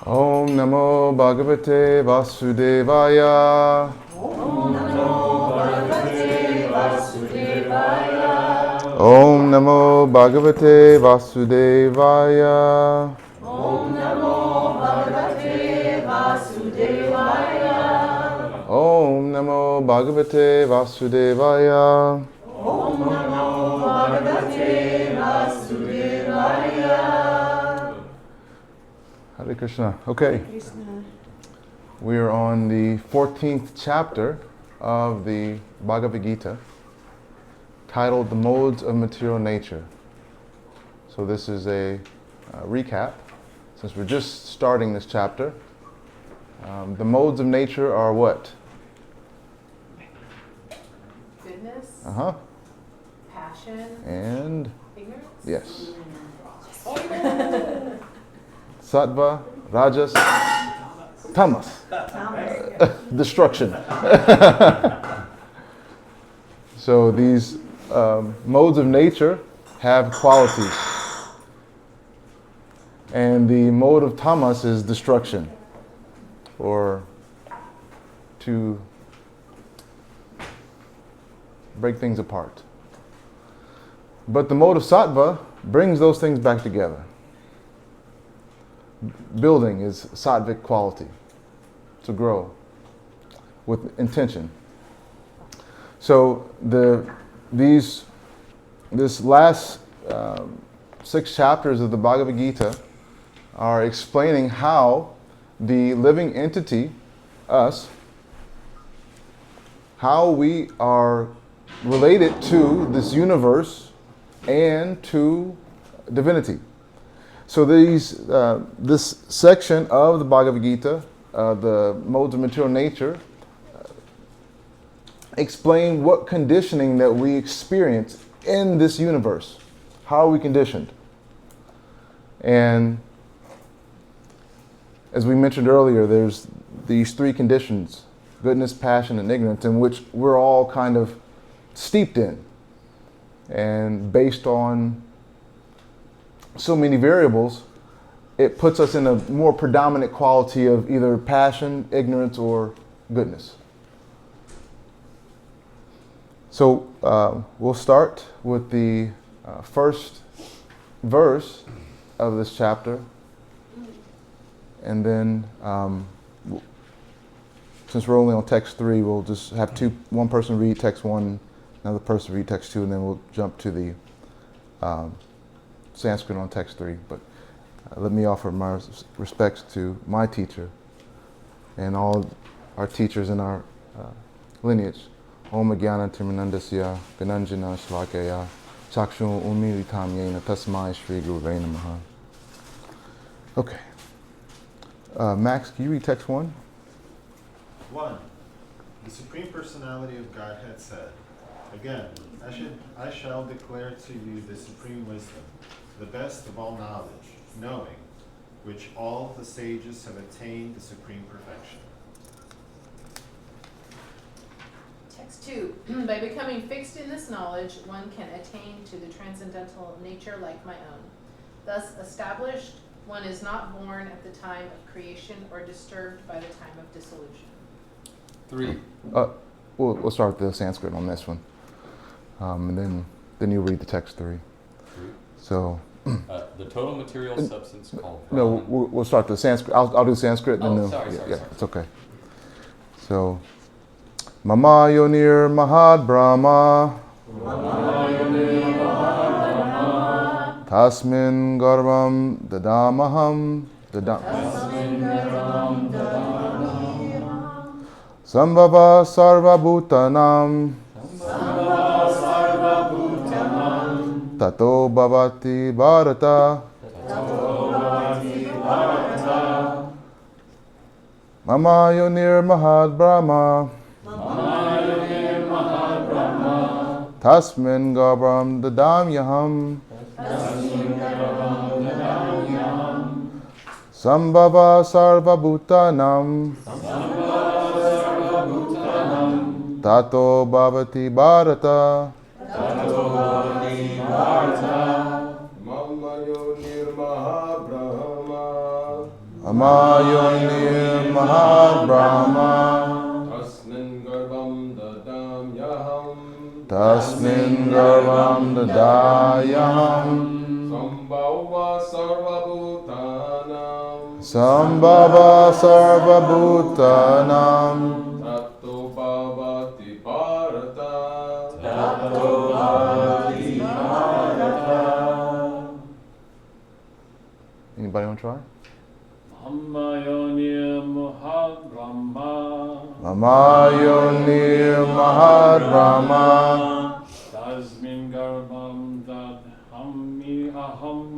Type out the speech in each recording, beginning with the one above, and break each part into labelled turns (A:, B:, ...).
A: Om Namo Bhagavate Vasudevaya.
B: Om Namo Bhagavate Vasudevaya.
A: Om Namo Bhagavate Vasudevaya.
B: Om Namo Bhagavate Vasudevaya.
A: Om Namo Bhagavate Vasudevaya.
B: Om Namo Bhagavate Vasudevaya.
A: Hare Krishna. Okay. We are on the 14th chapter of the Bhagavad Gita, titled The Modes of Material Nature. So this is a recap, since we're just starting this chapter. The modes of nature are what?
C: Goodness, passion,
A: And
C: ignorance.
A: yes. Sattva, Rajas, Tamas. Destruction. So these modes of nature have qualities. And the mode of tamas is destruction, or to break things apart. But the mode of sattva brings those things back together. Building is sattvic quality, to grow with intention. So this last 6 chapters of the Bhagavad Gita are explaining how the living entity, us, how we are related to this universe and to divinity. So this section of the Bhagavad Gita, the modes of material nature, explain what conditioning that we experience in this universe. How are we conditioned? And as we mentioned earlier, there's these 3 conditions: goodness, passion, and ignorance, in which we're all kind of steeped in. And based on so many variables, it puts us in a more predominant quality of either passion, ignorance, or goodness. So we'll start with the first verse of this chapter, and then since we're only on text 3, we'll just have one person read text 1, another person read text 2, and then we'll jump to the Sanskrit on text 3. But let me offer my respects to my teacher and all our teachers in our lineage. Om Jnana Timanandasya Gananjana Shlakaya Chakshun Umilitam Yena Tasmai Shri Guruve Namaha. Okay. Max, can you read text 1?
D: 1. The Supreme Personality of Godhead said, again, I shall declare to you the supreme wisdom, the best of all knowledge, knowing, which all the sages have attained the supreme perfection.
C: Text 2. By becoming fixed in this knowledge, one can attain to the transcendental nature like my own. Thus established, one is not born at the time of creation or disturbed by the time of dissolution.
E: 3.
A: We'll start with the Sanskrit on this one. And then you read the text 3. So
E: The total material substance called
A: no,
E: Brahman.
A: we'll start the Sanskrit. I'll do Sanskrit. And then
E: Sorry.
A: it's okay. So, Mama Yonir Mahad Brahma Tasmin Garvam Dadamaham Sambhava Sarva Bhutanam Tato Bhavati Bharata Mama Yonir Mahad Brahma Tasmin Garbham Dadamyaham Sambhava Sarva Bhutanam Tato Bhavati Bharata Mama Yonir Mahabrahma Amayonir Mahad Brahma.
F: Tasmin garbham dadamyaham.
A: Tasmin Garbham Dadayaham.
F: Sambhava sarvabhutanam.
A: Sambhava Sarvabhutanam.
F: Tato bhavati bharata.
B: Tato bhavati bharata.
A: Anybody want to try?
G: Amayonir Mahad Brahma.
A: Amayonir Mahad Brahma.
G: Tasmin Garbham Dadhami Aham.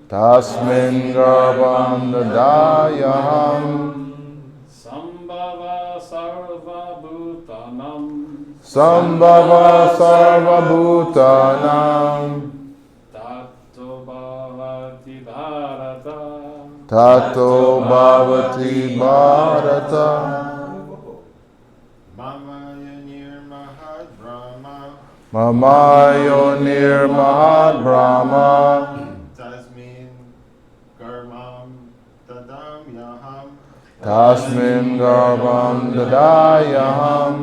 A: Tasmin Garbham Dadayaham.
G: Sambhava Sarva Bhutanam.
A: Sambhava Sarvabhutanam.
G: Tato Bhavati Bharata.
A: Tato Bhavati Bharata.
D: Mama Yanir Mahad Brahma.
A: Mamayonir Mahad Brahma.
D: Tasmin Garmam Dadam Yaham.
A: Tasmin Garbham Dadayaham.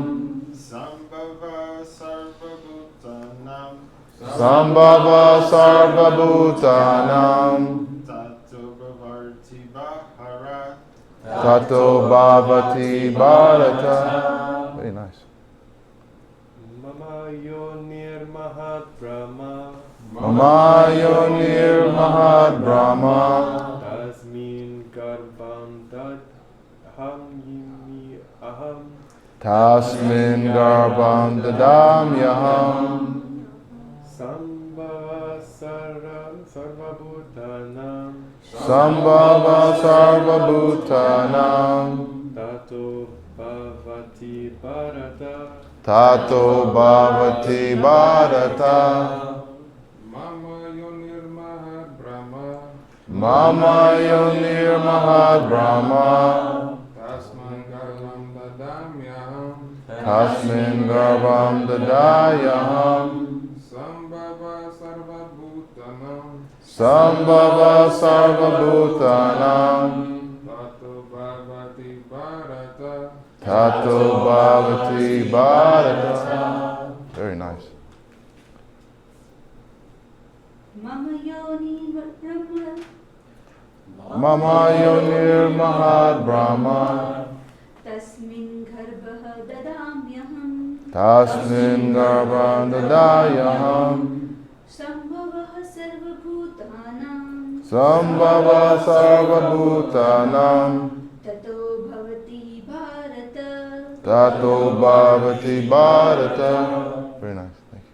D: Sambhava Sarvabhutanam.
A: Sambhava Sarvabhutanam.
D: Tato Bhavarti Bharat.
A: Tato Bhavati Bharata. Very nice.
F: Mama yonir mahat brahma.
A: Mamayonir Mahad Brahma.
F: Tasmin garbham dadham yimi aham.
A: Tasmin Garbham Dadamyaham.
F: Sambhava sarvabhutanam.
A: Sambhava Sarvabhutanam.
F: Tato bhavati bharata.
A: Tato Bhavati Bharata.
F: Mama yonir mahat brahma.
A: Mamayonir Mahad Brahma.
F: Tasman garbham dadamyaham.
A: Tasmin Garbham Dadayaham.
F: Sambhava sarvabhutanam.
A: Sambhava Sarvabhutanam.
F: Tato bhavati bharata.
A: Tato Bhavati Bharata. Very nice.
B: Mama yoni brahma.
A: Mamayonir Mahad Brahma.
B: Tasmin garbha dadamyaham.
A: Tasmin Garbham Dadayaham.
B: Sambhavah sarvabhutanam.
A: Sambhava Sarvabhutanam.
B: Tato bhavati bharata.
A: Tato Bhavati Bharata. Very nice. Thank you.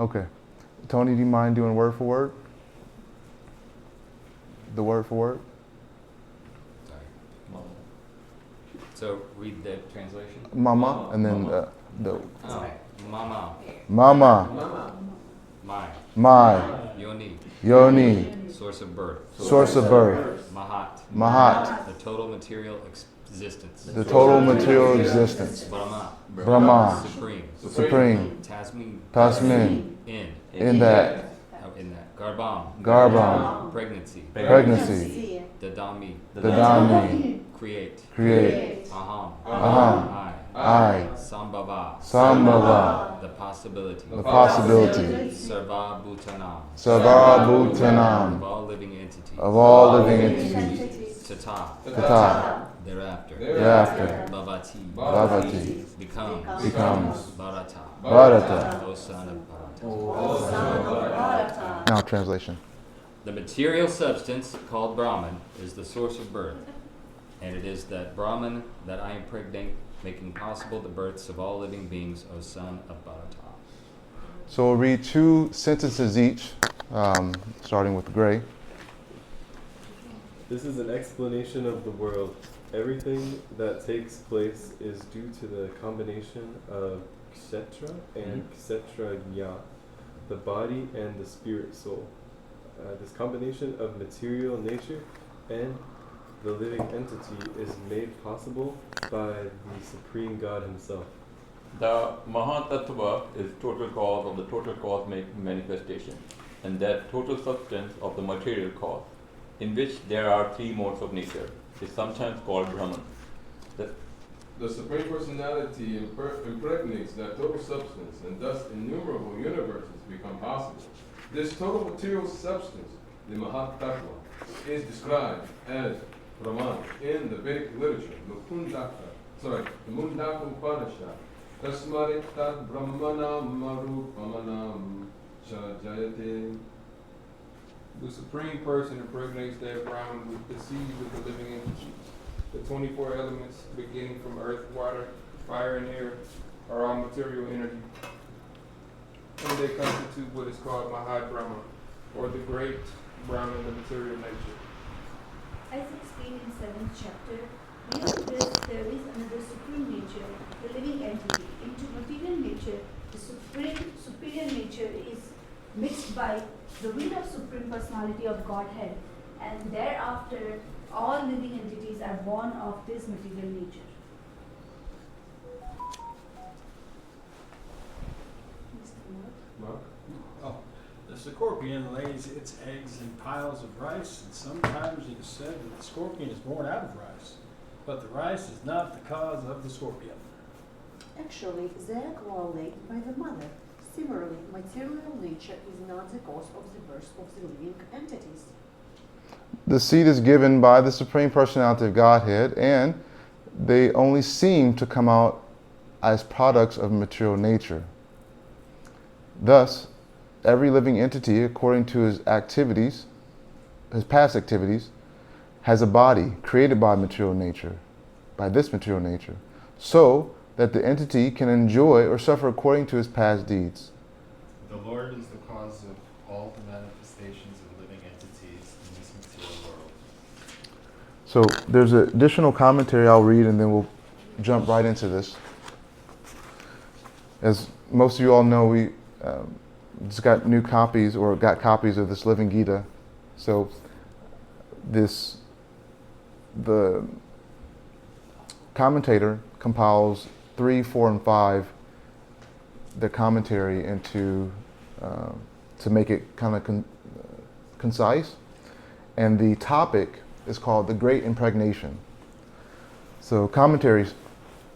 A: Okay. Tony, do you mind doing word for word? The word for word?
E: Sorry. So read the translation.
A: Mama, and then the
E: Oh, mama,
A: Mama,
E: my,
A: my,
E: yoni,
A: Yoni,
E: source of birth,
A: source of birth,
E: mahat,
A: Mahat,
E: the total material existence,
A: the total material existence,
E: Brahma,
A: Brahma,
E: supreme,
A: supreme,
E: tasmin,
A: Tasmin,
E: in
A: that,
E: garbham,
A: Garbham,
E: pregnancy,
A: pregnancy,
E: dadami,
A: Dadami,
E: create,
A: create,
E: aham,
A: Aham, I,
E: sambhava,
A: Sambhava,
E: the possibility,
A: the possibility,
E: sarva bhutanam,
A: Sarvabhutanam,
E: of all living entities,
A: of all living entities,
E: tata,
A: Tata,
E: thereafter,
A: thereafter,
E: bhavati,
A: Bhavati,
E: becomes,
A: becomes,
E: bharata,
A: Bharata.
E: O son of Bharata.
A: Now translation.
E: The material substance called Brahman is the source of birth, and it is that Brahman that I impregnate, making possible the births of all living beings, O son of Bharata.
A: So we'll read 2 sentences each, starting with Gray.
H: This is an explanation of the world. Everything that takes place is due to the combination of kshetra and kshetrajna, the body and the spirit soul. This combination of material nature and the living entity is made possible by the Supreme God Himself.
I: The Mahatattva is total cause of the total cosmic manifestation, and that total substance of the material cause. in which there are three modes of nature, is sometimes called Brahman.
F: The Supreme Personality impregnates that total substance, and thus innumerable universes become possible. This total material substance, the Mahat Tattva, is described as Brahman in the Vedic literature, the Mundaka Upanishad. Tasmarit Tat Brahmanam Marupamanam Chajayate.
J: The Supreme Person impregnates that Brahman with the seeds of the living entity. The 24 elements, beginning from earth, water, fire, and air, are all material energy. And they constitute what is called Mahat Brahma, or the great Brahman of material nature.
B: As explained in 7th chapter, beyond this there is another supreme nature, the living entity. Into material nature, the superior nature is mixed by the will of Supreme Personality of Godhead, and thereafter all living entities are born of this material nature.
F: Mark?
K: Oh, the scorpion lays its eggs in piles of rice, and sometimes it is said that the scorpion is born out of rice, but the rice is not the cause of the scorpion.
L: Actually, the egg was laid by the mother. Similarly, material nature is not the cause of the birth of the living entities.
A: The seed is given by the Supreme Personality of Godhead, and they only seem to come out as products of material nature. Thus, every living entity, according to his activities, his past activities, has a body created by material nature, by this material nature, so that the entity can enjoy or suffer according to his past deeds.
D: The Lord is the cause of all the manifestations of living entities in this material world.
A: So there's an additional commentary I'll read, and then we'll jump right into this. As most of you all know, we just got new copies, or got copies of this Living Gita. So the commentator compiles 3, 4, and 5, the commentary into, to make it kind of concise. And the topic is called The Great Impregnation. So commentaries.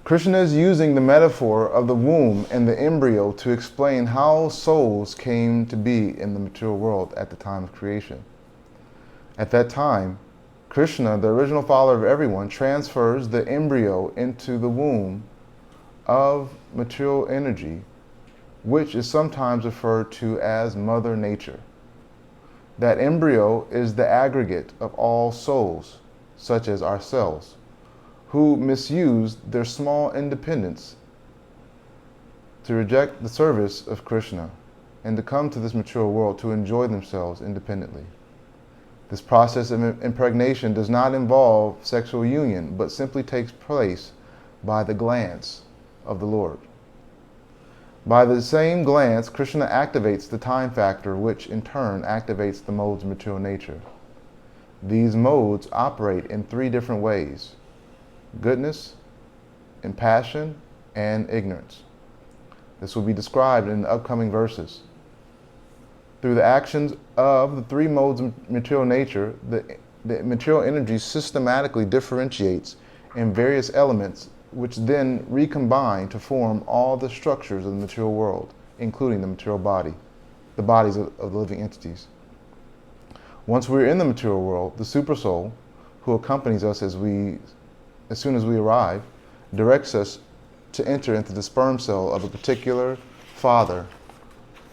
A: Krishna is using the metaphor of the womb and the embryo to explain how souls came to be in the material world at the time of creation. At that time, Krishna, the original father of everyone, transfers the embryo into the womb of material energy, which is sometimes referred to as Mother Nature. That embryo is the aggregate of all souls, such as ourselves, who misused their small independence to reject the service of Krishna and to come to this material world to enjoy themselves independently. This process of impregnation does not involve sexual union, but simply takes place by the glance of the Lord. By the same glance, Krishna activates the time factor, which in turn activates the modes of material nature. These modes operate in 3 different ways: goodness, impassion, and ignorance. This will be described in the upcoming verses. Through the actions of the 3 modes of material nature, the material energy systematically differentiates in various elements, which then recombine to form all the structures of the material world, including the material body, the bodies of the living entities. Once we're in the material world, the supersoul, who accompanies us as soon as we arrive, directs us to enter into the sperm cell of a particular father,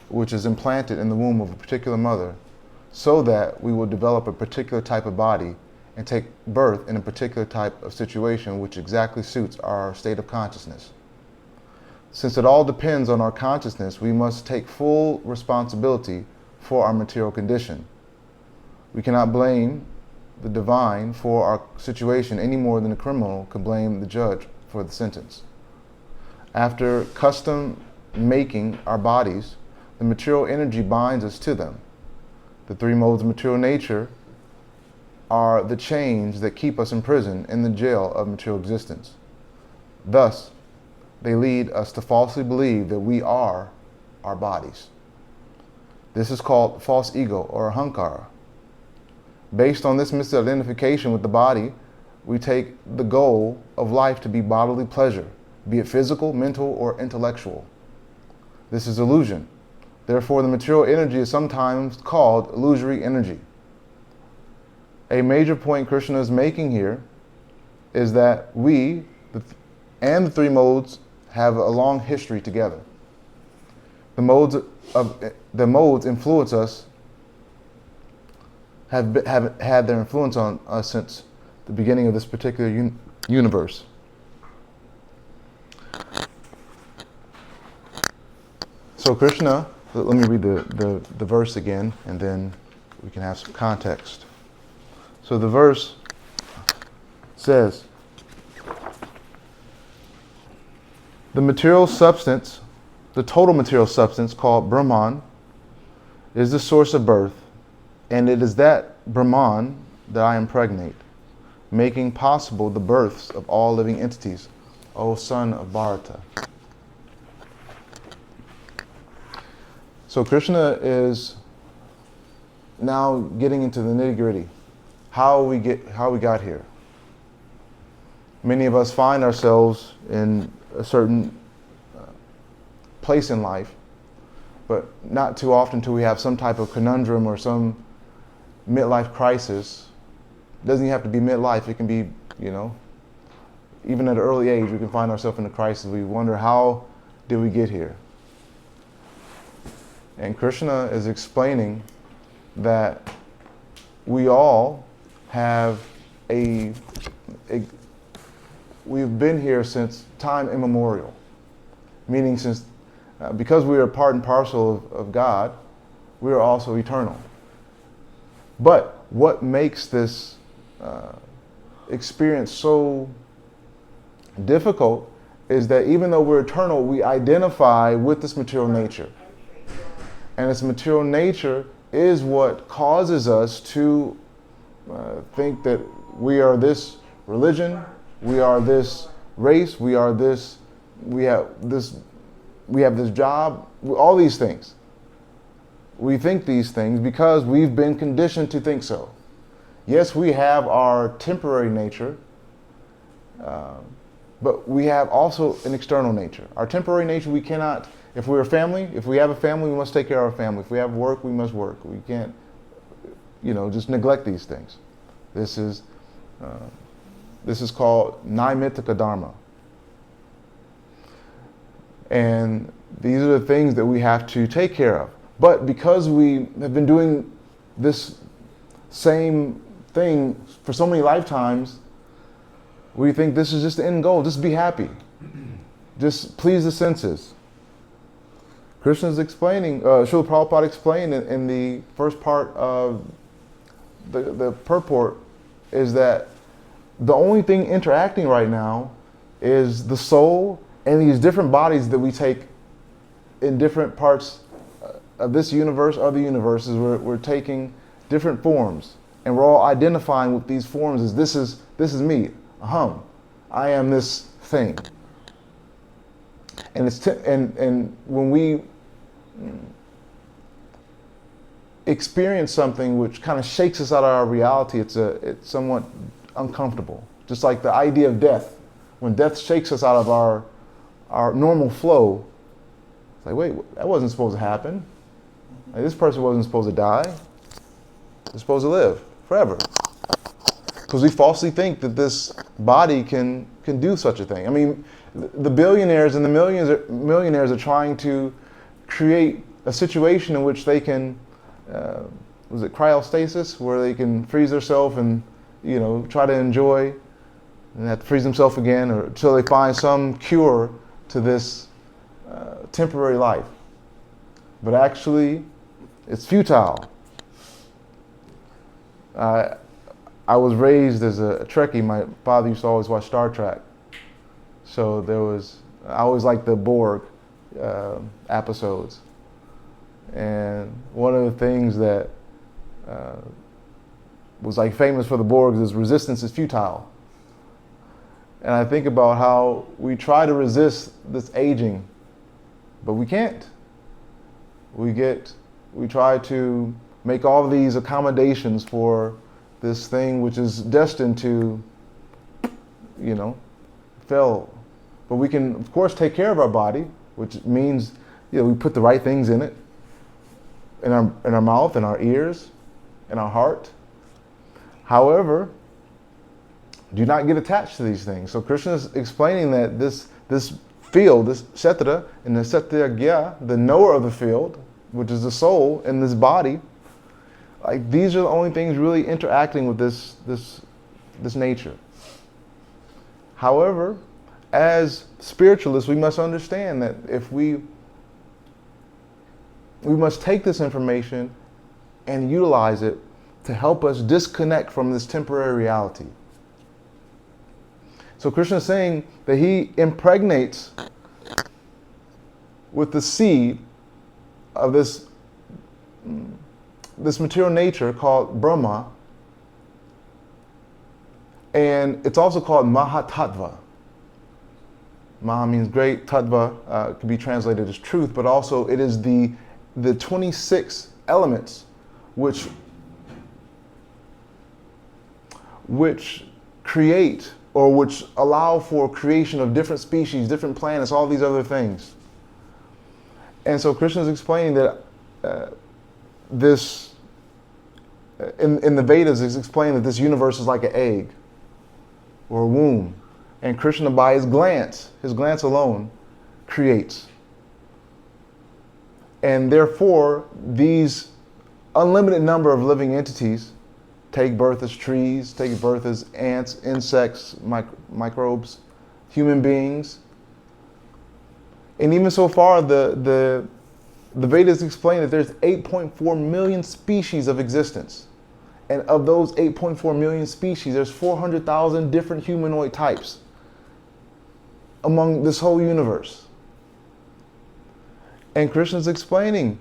A: which is implanted in the womb of a particular mother, so that we will develop a particular type of body and take birth in a particular type of situation which exactly suits our state of consciousness. Since it all depends on our consciousness, we must take full responsibility for our material condition. We cannot blame the divine for our situation any more than a criminal can blame the judge for the sentence. After custom making our bodies, the material energy binds us to them. The 3 modes of material nature are the chains that keep us imprisoned in the jail of material existence. Thus, they lead us to falsely believe that we are our bodies. This is called false ego, or ahankara. Based on this misidentification with the body, we take the goal of life to be bodily pleasure, be it physical, mental, or intellectual. This is illusion. Therefore, the material energy is sometimes called illusory energy. A major point Krishna is making here is that we and the three modes have a long history together. The modes influence us, have had their influence on us since the beginning of this particular universe. So Krishna, let me read the verse again, and then we can have some context. So the verse says, the material substance, the total material substance called Brahman, is the source of birth, and it is that Brahman that I impregnate, making possible the births of all living entities, O son of Bharata. So Krishna is now getting into the nitty-gritty. How we got here. Many of us find ourselves in a certain place in life, but not too often until we have some type of conundrum or some midlife crisis. It doesn't even have to be midlife. It can be, even at an early age, we can find ourselves in a crisis. We wonder, how did we get here? And Krishna is explaining that we all have we've been here since time immemorial, meaning since, because we are part and parcel of God, we are also eternal. But what makes this experience so difficult is that even though we're eternal, we identify with this material nature. And this material nature is what causes us to think that we are this religion, we are this race, we have this job, all these things. We think these things because we've been conditioned to think so. Yes, we have our temporary nature, but we have also an external nature. Our temporary nature, we cannot, if we have a family, we must take care of our family. If we have work, we must work. We can't, just neglect these things. This is called Naimittika Dharma. And these are the things that we have to take care of. But because we have been doing this same thing for so many lifetimes, we think this is just the end goal. Just be happy. Just please the senses. Krishna's explaining, Srila Prabhupada explained in the first part of the purport is that the only thing interacting right now is the soul and these different bodies that we take in different parts of this universe, other universes. We're taking different forms, and we're all identifying with these forms as this is me, aham, I am this thing. And and when we experience something which kind of shakes us out of our reality, it's somewhat uncomfortable. Just like the idea of death. When death shakes us out of our normal flow, it's like, wait, that wasn't supposed to happen. Like, this person wasn't supposed to die. They're supposed to live forever. Because we falsely think that this body can do such a thing. I mean, the billionaires and the millionaires are trying to create a situation in which they can, was it cryostasis, where they can freeze themselves and try to enjoy, and have to freeze themselves again, or until they find some cure to this temporary life. But actually, it's futile. I was raised as a Trekkie. My father used to always watch Star Trek. So I always liked the Borg episodes. And one of the things that was like famous for the Borgs is resistance is futile. And I think about how we try to resist this aging, but we can't. We try to make all of these accommodations for this thing which is destined to, fail. But we can, of course, take care of our body, which means, we put the right things in it, in our mouth, in our ears, in our heart. However, do not get attached to these things. So Krishna is explaining that this field, this kshetra, and the satyagya, the knower of the field, which is the soul in this body, like these are the only things really interacting with this nature. However, as spiritualists, we must understand that if we must take this information and utilize it to help us disconnect from this temporary reality. So Krishna is saying that he impregnates with the seed of this material nature called Brahma, and it's also called Mahatattva. Maha means great, Tattva can be translated as truth, but also it is the 26 elements which create or which allow for creation of different species, different planets, all these other things. And so Krishna is explaining that this, in the Vedas, is explaining that this universe is like an egg or a womb. And Krishna, by his glance alone, creates. And therefore, these unlimited number of living entities take birth as trees, take birth as ants, insects, microbes, human beings. And even so far, the Vedas explain that there's 8.4 million species of existence. And of those 8.4 million species, there's 400,000 different humanoid types among this whole universe. And Krishna's explaining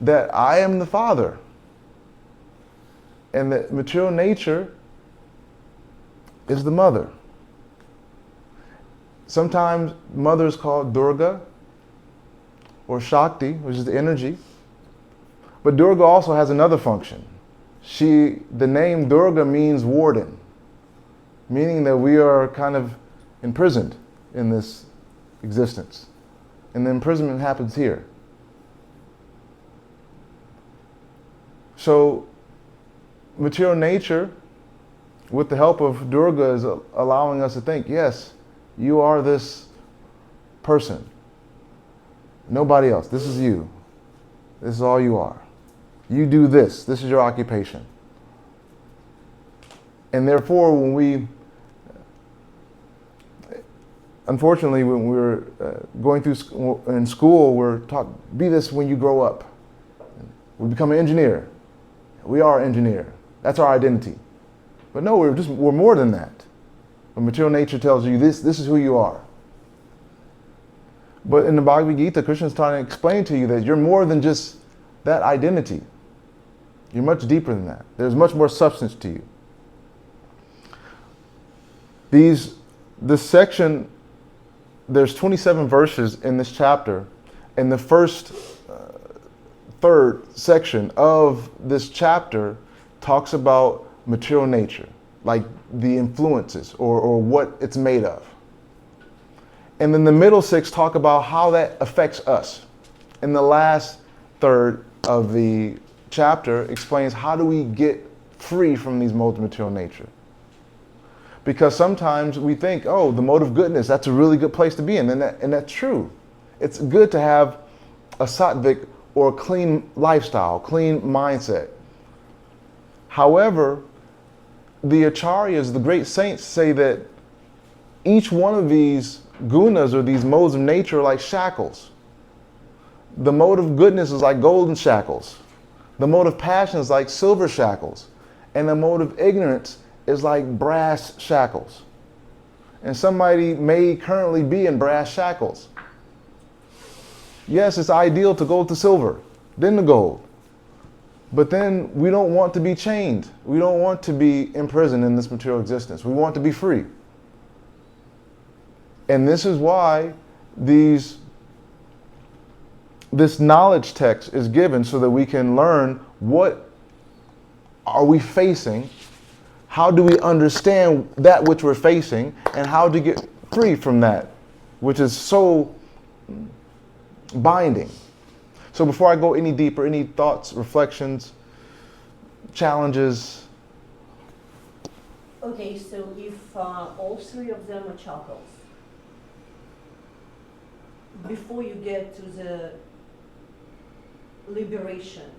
A: that I am the Father, and that material nature is the mother. Sometimes mother is called Durga or Shakti, which is the energy. But Durga also has another function. The name Durga means warden, meaning that we are kind of imprisoned in this existence. And the imprisonment happens here. So material nature, with the help of Durga, is allowing us to think, yes, you are this person. Nobody else. This is you. This is all you are. You do this. This is your occupation. And therefore, unfortunately, when we're going through in school, we're taught, be this when you grow up. We become an engineer. We are an engineer. That's our identity. But no, we're more than that. But material nature tells you this is who you are. But in the Bhagavad Gita, Krishna is trying to explain to you that you're more than just that identity. You're much deeper than that. There's much more substance to you. This section, there's 27 verses in this chapter, and the first third section of this chapter talks about material nature, like the influences or what it's made of. And then the middle six talk about how that affects us. And the last third of the chapter explains how do we get free from these modes of material nature. Because sometimes we think, oh, the mode of goodness, that's a really good place to be in. And that's true. It's good to have a sattvic or a clean lifestyle, clean mindset. However, the acharyas, the great saints, say that each one of these gunas or these modes of nature are like shackles. The mode of goodness is like golden shackles. The mode of passion is like silver shackles. And the mode of ignorance is like brass shackles. And somebody may currently be in brass shackles. Yes, it's ideal to go to silver, then to gold. But then we don't want to be chained. We don't want to be imprisoned in this material existence. We want to be free. And this is why this knowledge text is given, so that we can learn what are we facing? How do we understand that which we're facing, and how to get free from that, which is so binding? So before I go any deeper, any thoughts, reflections, challenges?
L: Okay, so if all three of them are chakras, before you get to the liberation,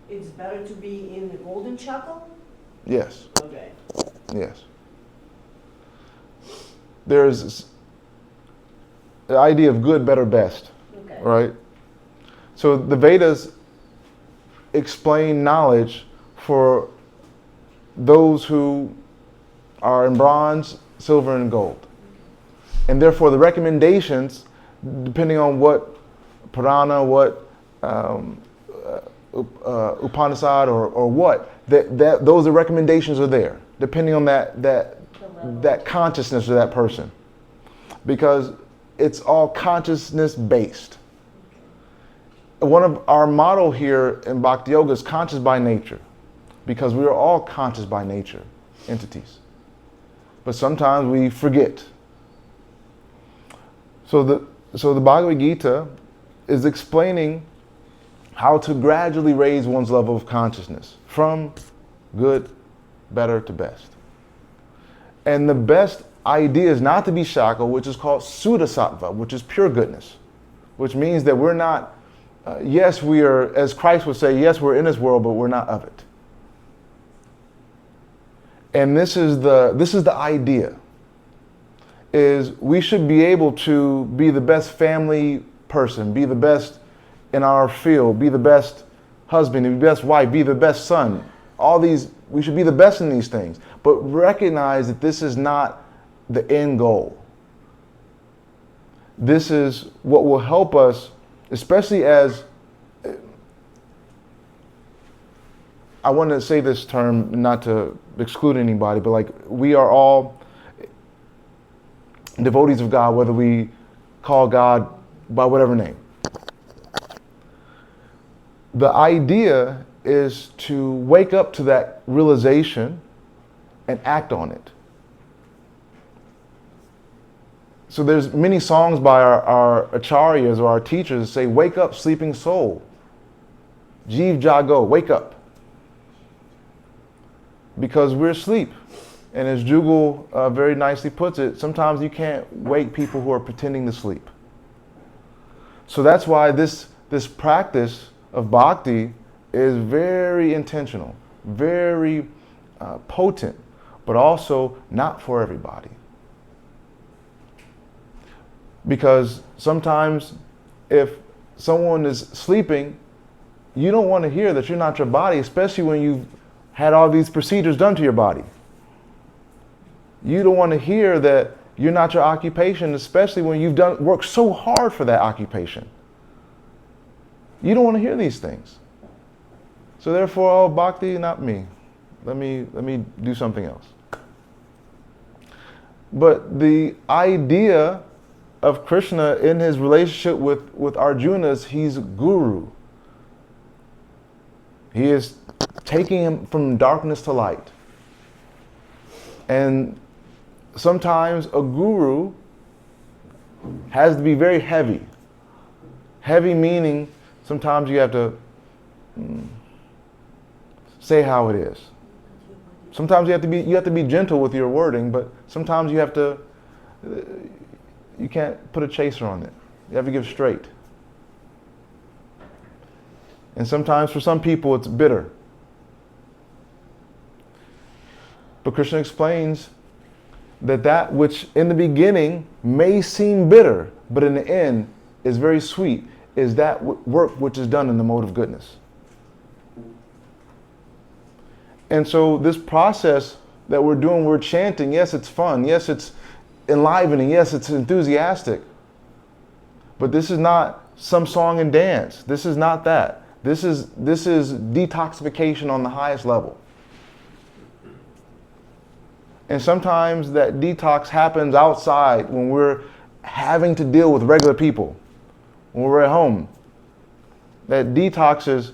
L: it's better to be in the golden chakra?
A: Yes.
L: Okay.
A: Yes. There's the idea of good, better, best,
L: Okay.
A: right? So the Vedas explain knowledge for those who are in bronze, silver, and gold. And therefore the recommendations, depending on what Purana, what Upanishad or what, that those are recommendations are there, depending on that consciousness of that person. Because it's all consciousness based. One of our motto here in Bhakti Yoga is conscious by nature, because we are all conscious by nature entities. But sometimes we forget. So the Bhagavad Gita is explaining how to gradually raise one's level of consciousness from good, better to best. And the best idea is not to be shakal, which is called Sudasattva, which is pure goodness, which means that we're not, yes, we are, as Christ would say, yes, we're in this world, but we're not of it. And this is the idea, is we should be able to be the best family person, be the best in our field, be the best husband, be the best wife, be the best son. All these, we should be the best in these things, but recognize that this is not the end goal. This is what will help us, especially as, I want to say this term not to exclude anybody, but like we are all devotees of God, whether we call God by whatever name. The idea is to wake up to that realization and act on it. So there's many songs by our acharyas or our teachers that say, wake up, sleeping soul. Jeev jago, wake up. Because we're asleep. And as Jugal very nicely puts it, sometimes you can't wake people who are pretending to sleep. So that's why this practice of bhakti is very intentional, very potent, but also not for everybody. Because sometimes if someone is sleeping, you don't want to hear that you're not your body, especially when you've had all these procedures done to your body. You don't want to hear that you're not your occupation, especially when you've worked so hard for that occupation. You don't want to hear these things. So therefore, oh, bhakti, not me. Let me do something else. But the idea of Krishna in his relationship with Arjuna is he's guru. He is taking him from darkness to light. And sometimes a guru has to be very heavy. Heavy meaning sometimes you have to say how it is. Sometimes you have to be gentle with your wording, but sometimes you have to, you can't put a chaser on it. You have to give straight. And sometimes for some people it's bitter. But Krishna explains that which in the beginning may seem bitter, but in the end is very sweet, is that work which is done in the mode of goodness. And so this process that we're doing, we're chanting, yes, it's fun, yes, it's enlivening, yes, it's enthusiastic. But this is not some song and dance. This is not that. This is detoxification on the highest level. And sometimes that detox happens outside when we're having to deal with regular people, when we're at home. that detoxes,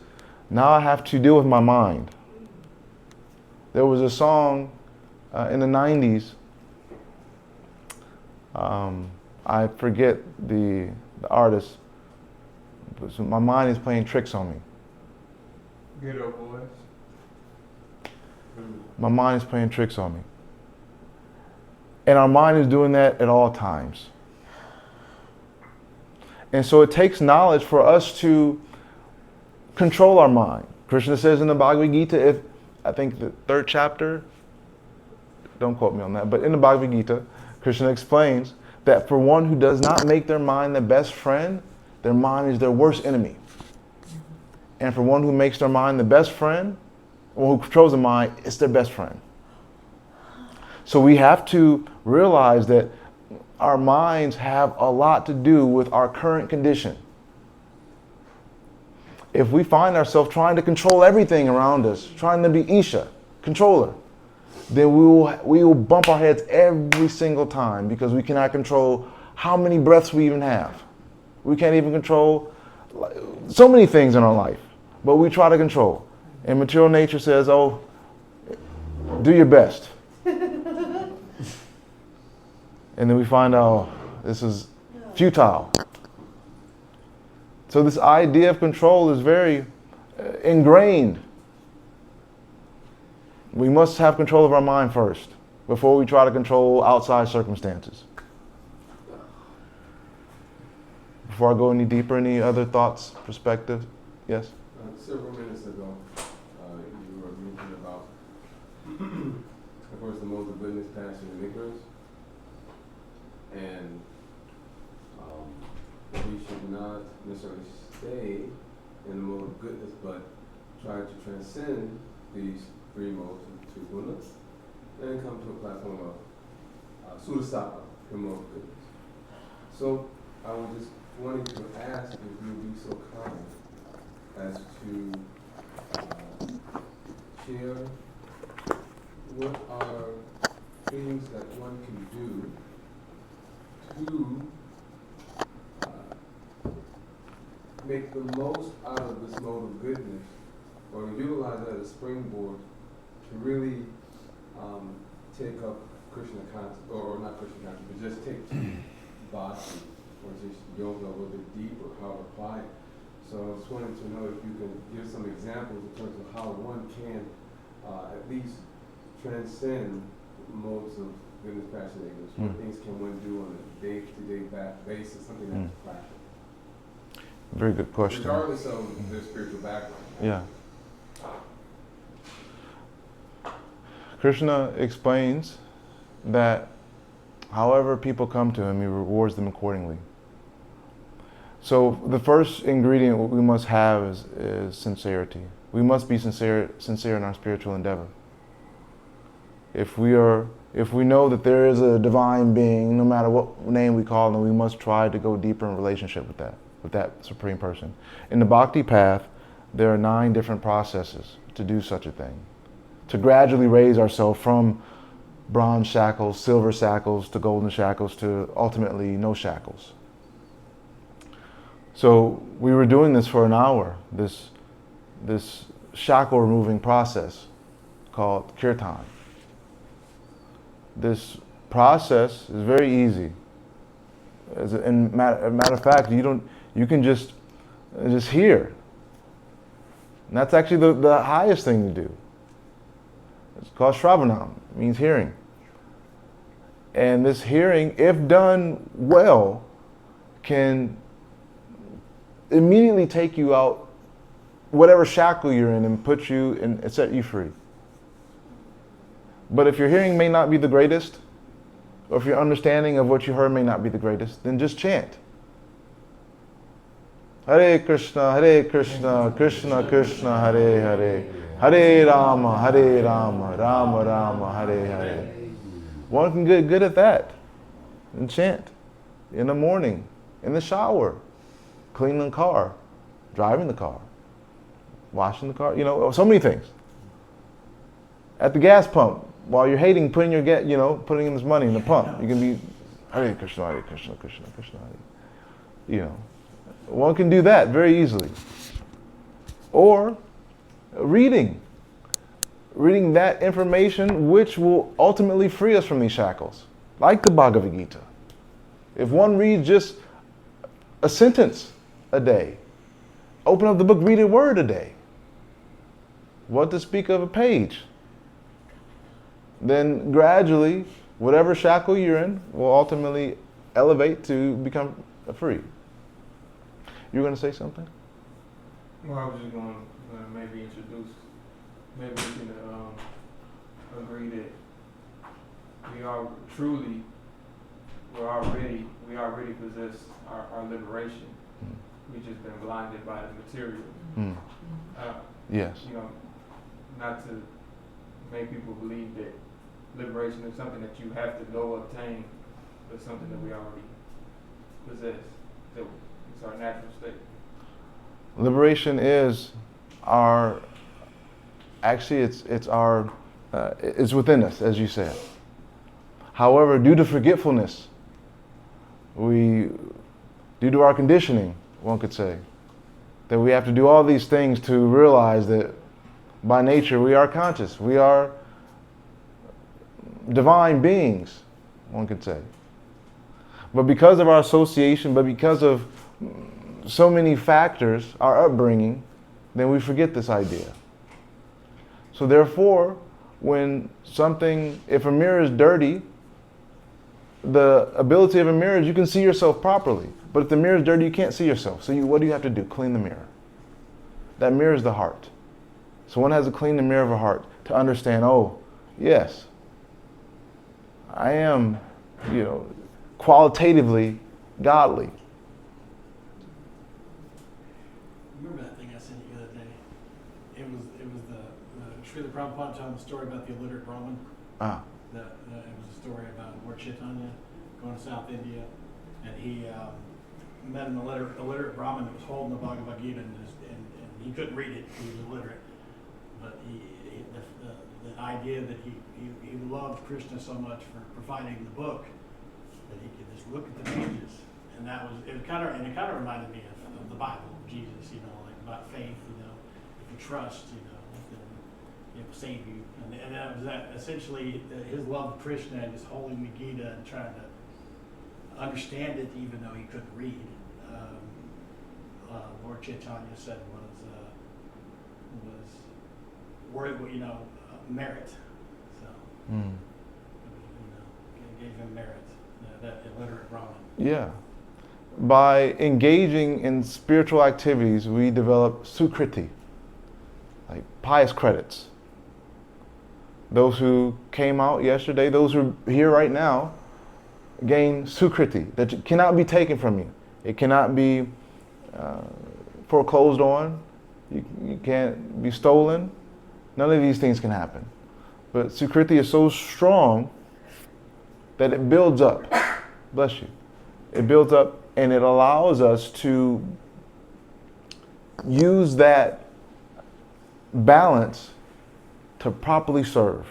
A: now I have to deal with my mind. There was a song in the 90s, I forget the artist, but so my mind is playing tricks on me.
J: Get up, boys.
A: My mind is playing tricks on me. And our mind is doing that at all times. And so it takes knowledge for us to control our mind. Krishna says in the Bhagavad Gita, if I think the 3rd chapter, don't quote me on that, but in the Bhagavad Gita, Krishna explains that for one who does not make their mind their best friend, their mind is their worst enemy. And for one who makes their mind the best friend, or who controls the mind, it's their best friend. So we have to realize that our minds have a lot to do with our current condition. If we find ourselves trying to control everything around us, trying to be Isha, controller, then we will bump our heads every single time because we cannot control how many breaths we even have. We can't even control so many things in our life, but we try to control. And material nature says, oh, do your best. And then we find out this is futile. So this idea of control is very ingrained. We must have control of our mind first before we try to control outside circumstances. Before I go any deeper, any other thoughts, perspectives? Yes?
F: Several minutes ago, you were mentioning about, of course, the modes of goodness, passion, and ignorance. And we should not necessarily stay in the mode of goodness, but try to transcend these 3 modes to gunas, and come to a platform of sudasapa, the mode of goodness. So I was just wanting to ask if you would be so kind as to share what are things that one can do to make the most out of this mode of goodness, or utilize that as a springboard to really take up Krishna consciousness, or not Krishna consciousness, but just take bhakti, or just yoga a little bit deeper, how to apply it. So I just wanted to know if you can give some examples in terms of how one can at least transcend modes of goodness, passion, and ignorance. What things can one do on a day-to-day basis, something that's practical?
A: Very good question.
F: Regardless of their spiritual background.
A: Yeah. Krishna explains that however people come to him, he rewards them accordingly. So the first ingredient we must have is sincerity. We must be sincere in our spiritual endeavor. If we know that there is a divine being, no matter what name we call them, we must try to go deeper in relationship with that supreme person. In the bhakti path, there are 9 different processes to do such a thing. To gradually raise ourselves from bronze shackles, silver shackles, to golden shackles, to ultimately no shackles. So we were doing this for an hour, this shackle removing process called kirtan. This process is very easy. As a matter of fact, you can just hear. And that's actually the highest thing to do. It's called Shravanam, it means hearing. And this hearing, if done well, can immediately take you out whatever shackle you're in and put you and set you free. But if your hearing may not be the greatest, or if your understanding of what you heard may not be the greatest, then just chant. Hare Krishna, Krishna Krishna, Hare Hare, Hare Rama, Rama Rama, Hare Hare. One can get good at that and chant in the morning, in the shower, cleaning the car, driving the car, washing the car, so many things. At the gas pump, while you're hating putting putting in this money in the pump, you can be Hare Krishna, Krishna Krishna, Hare. One can do that very easily. or reading that information which will ultimately free us from these shackles, like the Bhagavad Gita. If one reads just a sentence a day, open up the book, read a word a day, what to speak of a page, then gradually, whatever shackle you're in will ultimately elevate to become free. You were going to say something?
J: Well, I was just going to maybe introduce, maybe we can agree that we already possess our liberation. We've just been blinded by the material.
A: Yes.
J: You know, not to make people believe that liberation is something that you have to go obtain, but something that we already possess. That it's our natural state.
A: Liberation is our, actually it's within us, as you said. However, due to forgetfulness, due to our conditioning, one could say, that we have to do all these things to realize that by nature we are conscious, we are divine beings, one could say. But because of our association, but because of so many factors, our upbringing, then we forget this idea. So therefore, if a mirror is dirty, the ability of a mirror is you can see yourself properly. But if the mirror is dirty, you can't see yourself. So what do you have to do? Clean the mirror. That mirror is the heart. So one has to clean the mirror of a heart to understand, oh, yes, I am, qualitatively godly.
K: Remember that thing I sent you the other day? It was the Srila Prabhupada telling the story about the illiterate Brahmin.
A: Ah.
K: It was a story about Lord Chaitanya going to South India, and he met an illiterate Brahmin that was holding the Bhagavad Gita, and he couldn't read it. He was illiterate, but the idea that he loved Krishna so much for providing the book that he could just look at the pages, and it kind of reminded me of the Bible, of Jesus, like about faith, if you trust, then it will save you, and that was essentially his love of Krishna and just holding the Gita and trying to understand it even though he couldn't read. Lord Chaitanya said was worth, merit. So, gave him merit, that illiterate Brahmin.
A: Yeah. By engaging in spiritual activities, we develop sukriti, like pious credits. Those who came out yesterday, those who are here right now, gain sukriti that cannot be taken from you. It cannot be foreclosed on. You can't be stolen. None of these things can happen. But sukriti is so strong that it builds up. Bless you. It builds up and it allows us to use that balance to properly serve.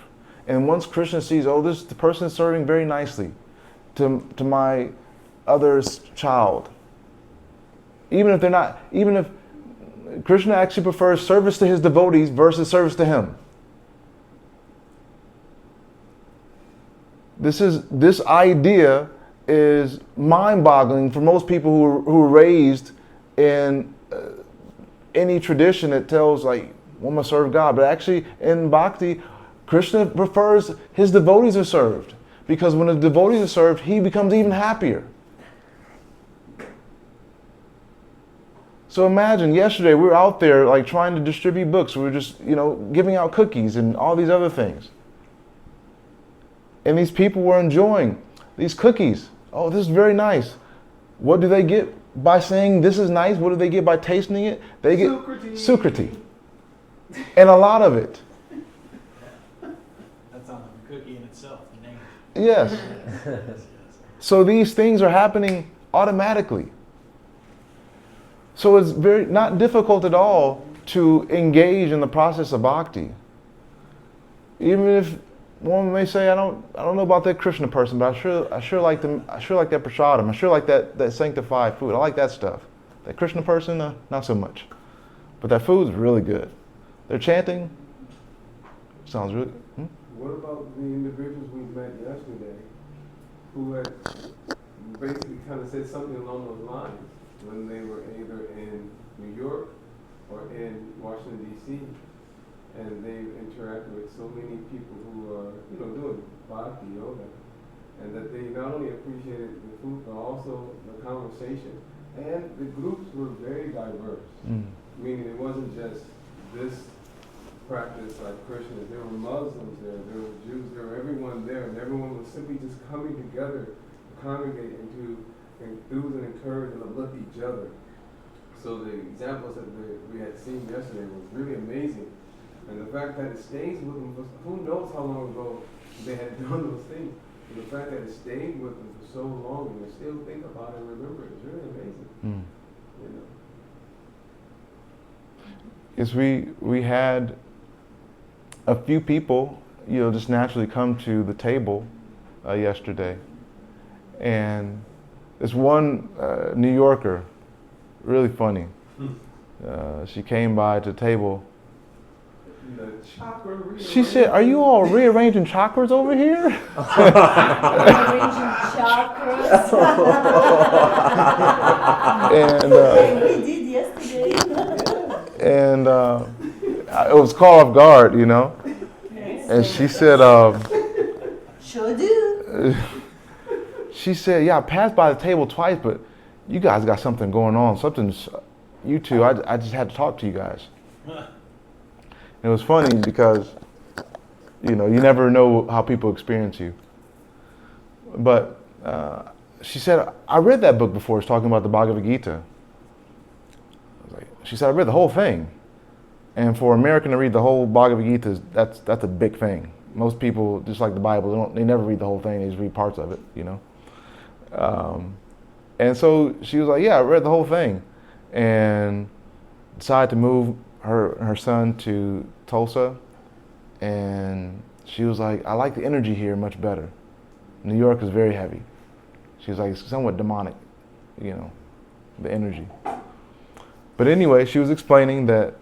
A: And once Krishna sees, the person is serving very nicely to my other's child. Even if Krishna actually prefers service to his devotees versus service to him. This idea is mind-boggling for most people who are raised in any tradition that tells one must serve God. But actually in Bhakti, Krishna prefers his devotees are served. Because when the devotees are served, he becomes even happier. So imagine, yesterday we were out there trying to distribute books. We were just, giving out cookies and all these other things. And these people were enjoying these cookies. Oh, this is very nice. What do they get by saying this is nice? What do they get by tasting it? They get sukriti. And a lot of it.
K: That's on the cookie in itself, the name.
A: Yes. So these things are happening automatically. So it's not difficult at all to engage in the process of bhakti. Even if one may say, I don't know about that Krishna person, but I sure like them. I sure like that prasadam. I sure like that sanctified food. I like that stuff. That Krishna person, not so much. But that food's really good. They're chanting. Sounds really.
F: What about the individuals we met yesterday who had basically kind of said something along those lines when they were either in New York or in Washington, D.C., and they've interacted with so many people who are, doing bhakti yoga, and that they not only appreciated the food, but also the conversation. And the groups were very diverse, meaning it wasn't just this practice like Christians. There were Muslims there were Jews, there were everyone there, and everyone was simply just coming together to congregate and to enthuse and encourage and uplift each other. So the examples that we had seen yesterday was really amazing. And the fact that it stays with them, who knows how long ago they had done those things. And the fact that it stayed with them for so long and they still think about it and remember it is really amazing.
A: Yes, we had a few people, just naturally come to the table yesterday. And this one New Yorker, really funny. She came by to the table. She said, "Are you all rearranging chakras over here?"
L: Rearranging chakras.
A: And
L: we did yesterday.
A: and it was caught off guard, And she said,
L: Sure do.
A: She said, "Yeah, I passed by the table twice, but you guys got something going on. Something's, you two, I just had to talk to you guys." It was funny because, you never know how people experience you. But she said, "I read that book before. It's talking about the Bhagavad Gita." She said, "I read the whole thing." And for an American to read the whole Bhagavad Gita, that's a big thing. Most people, just like the Bible, they never read the whole thing. They just read parts of it, And so she was like, "Yeah, I read the whole thing," and decided to move her son to Tulsa. And she was like, "I like the energy here much better. New York is very heavy." She was like, "It's somewhat demonic, the energy." But anyway, she was explaining that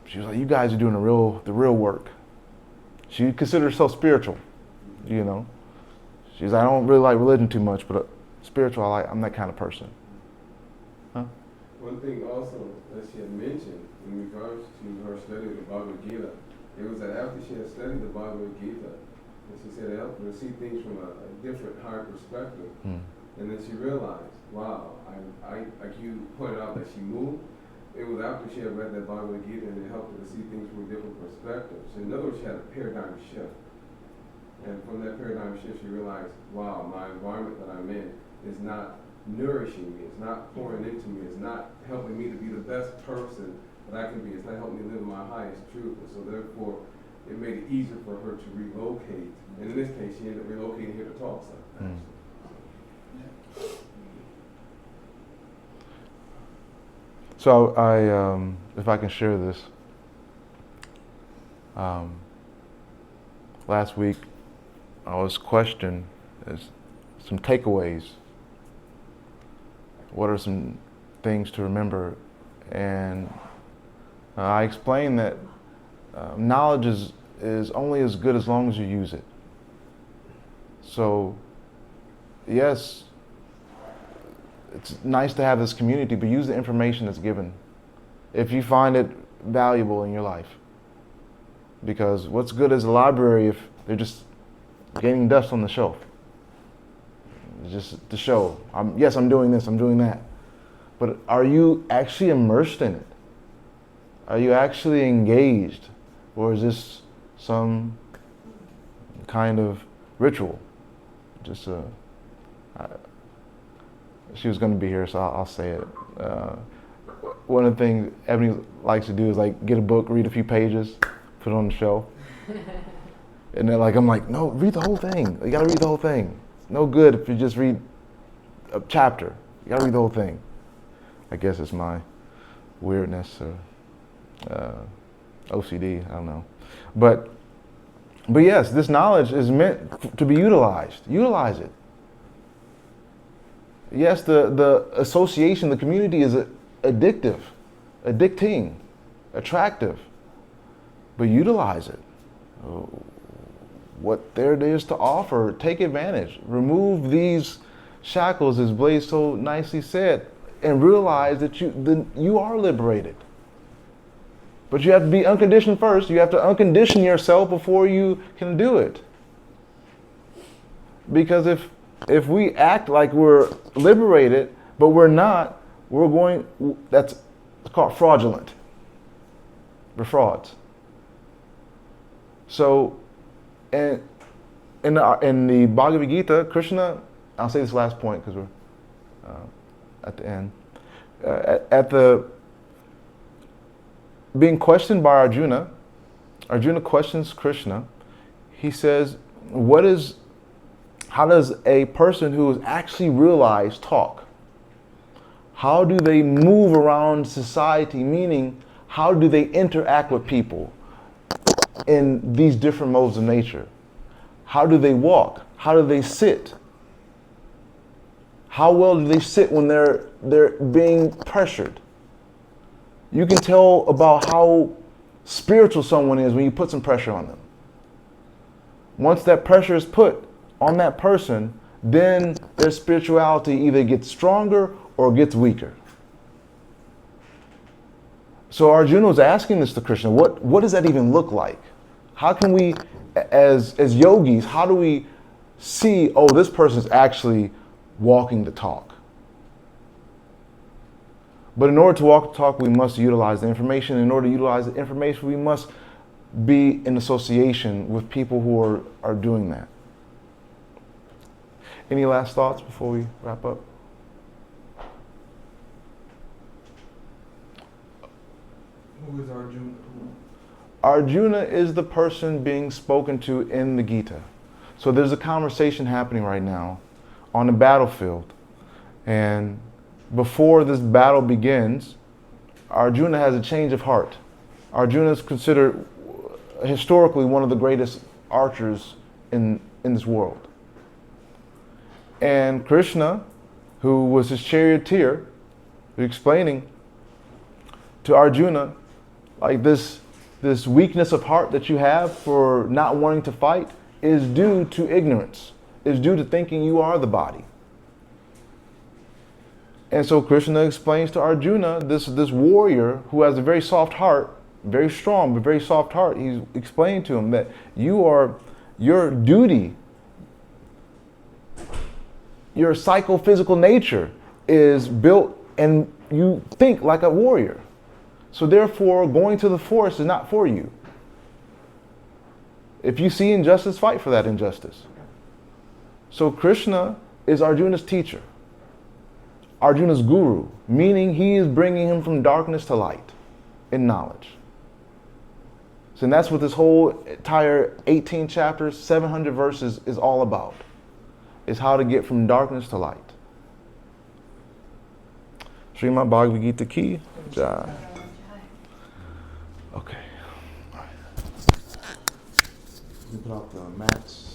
A: she was like, "You guys are doing the real work." She considered herself spiritual, She's like, "I don't really like religion too much, but spiritual, I'm that kind of person."
F: One thing also that she had mentioned in regards to her study of the Bhagavad Gita, it was that after she had studied the Bhagavad Gita, and she said it helped her to see things from a different, higher perspective. And then she realized, wow, like you pointed out that she moved. It was after she had read that Bhagavad Gita and it helped her to see things from a different perspective. So in other words, she had a paradigm shift. And from that paradigm shift, she realized, wow, my environment that I'm in is not nourishing me, it's not pouring into me, it's not helping me to be the best person that I can be, it's not helping me live my highest truth. And so therefore, it made it easier for her to relocate. And in this case, she ended up relocating here to Tulsa.
A: So if I can share this, last week I was questioned as some takeaways. What are some things to remember? And I explained that knowledge is only as good as long as you use it. So yes, it's nice to have this community, but use the information that's given if you find it valuable in your life. Because what's good is a library if they're just gaining dust on the shelf. It's just to show, yes, I'm doing this, I'm doing that. But are you actually immersed in it? Are you actually engaged? Or is this some kind of ritual? Just she was going to be here, so I'll say it. One of the things Ebony likes to do is like get a book, read a few pages, put it on the shelf. And then I'm like, no, read the whole thing. You got to read the whole thing. It's no good if you just read a chapter. You got to read the whole thing. I guess it's my weirdness or OCD, I don't know. But yes, this knowledge is meant to be utilized. Utilize it. Yes, the association, the community is addictive. addicting, attractive, but utilize it. What there is to offer, take advantage. Remove these shackles, as Blaze so nicely said, and realize that you are liberated. But you have to be unconditioned first. You have to uncondition yourself before you can do it. Because if we act like we're liberated, but we're not, that's called fraudulent. We're frauds. So, in the Bhagavad Gita, Krishna, I'll say this last point because we're at the end. At the being questioned by Arjuna questions Krishna. He says, how does a person who is actually realized talk? How do they move around society? Meaning, how do they interact with people in these different modes of nature? How do they walk? How do they sit? How well do they sit when they're being pressured? You can tell about how spiritual someone is when you put some pressure on them. Once that pressure is put on that person, then their spirituality either gets stronger or gets weaker. So Arjuna was asking this to Krishna, what does that even look like? How can we, as yogis, how do we see, oh, this person's actually walking the talk? But in order to walk the talk, we must utilize the information. In order to utilize the information, we must be in association with people who are doing that. Any last thoughts before we wrap up?
J: Who is Arjuna?
A: Arjuna is the person being spoken to in the Gita. So there's a conversation happening right now on the battlefield. And before this battle begins, Arjuna has a change of heart. Arjuna is considered historically one of the greatest archers in this world. And Krishna, who was his charioteer, explaining to Arjuna, like this weakness of heart that you have for not wanting to fight is due to ignorance, is due to thinking you are the body. And so Krishna explains to Arjuna, this warrior who has a very soft heart, very strong, but very soft heart, he's explaining to him that your duty, your psychophysical nature is built and you think like a warrior. So therefore, going to the forest is not for you. If you see injustice, fight for that injustice. So Krishna is Arjuna's teacher, Arjuna's guru, meaning he is bringing him from darkness to light in knowledge. So and that's what this whole entire 18 chapters, 700 verses is all about, is how to get from darkness to light. Srimad Bhagavad Gita ki jai. Okay. All right. We put out the mats.